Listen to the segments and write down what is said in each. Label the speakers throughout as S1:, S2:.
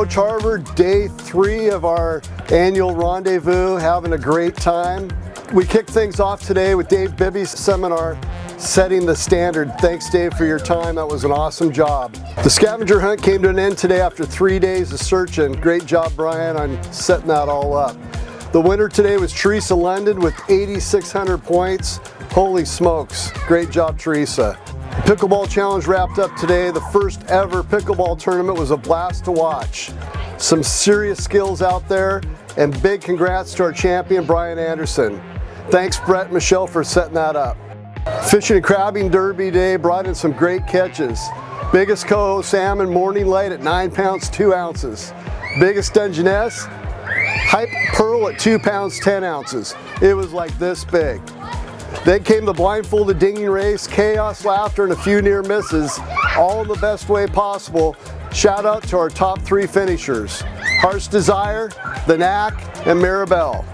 S1: Roche Harbor, day 3 of our annual rendezvous, having a great time. We kicked things off today with Dave Bibby's seminar, Setting the Standard. Thanks, Dave, for your time. That was an awesome job. The scavenger hunt came to an end today after 3 days of searching. Great job, Brian, on setting that all up. The winner today was Teresa London with 8,600 points. Holy smokes, great job, Teresa. Pickleball Challenge wrapped up today. The first ever pickleball tournament was a blast to watch. Some serious skills out there, and big congrats to our champion, Brian Anderson. Thanks, Brett and Michelle, for setting that up. Fishing and Crabbing Derby Day brought in some great catches. Biggest coho salmon, morning light at 9 pounds 2 ounces. Biggest Dungeness, hype pearl at 2 pounds 10 ounces. It was like this big. Then came the blindfolded dinging race, chaos, laughter, and a few near misses, all in the best way possible. Shout out to our top 3 finishers, Heart's Desire, The Knack, and Maribel.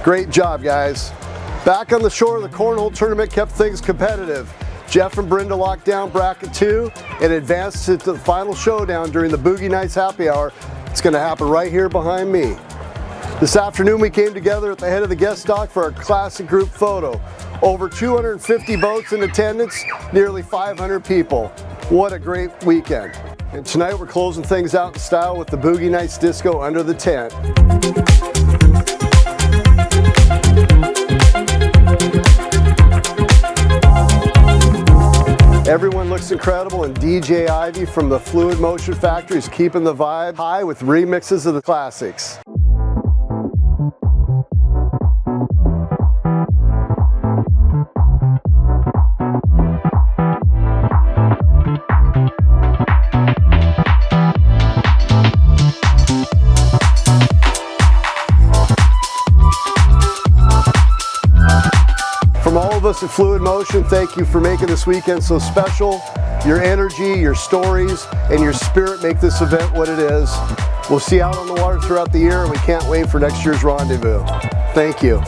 S1: Great job, guys. Back on the shore, the cornhole tournament kept things competitive. Jeff and Brenda locked down bracket 2 and advanced to the final showdown during the Boogie Nights happy hour. It's going to happen right here behind me. This afternoon we came together at the head of the guest dock for our classic group photo. Over 250 boats in attendance, nearly 500 people. What a great weekend. And tonight we're closing things out in style with the Boogie Nights Disco under the tent. Everyone looks incredible, and DJ Ivy from the Fluid Motion Factory is keeping the vibe high with remixes of the classics. From all of us at Fluid Motion, thank you for making this weekend so special. Your energy, your stories, and your spirit make this event what it is. We'll see you out on the water throughout the year, and we can't wait for next year's rendezvous. Thank you.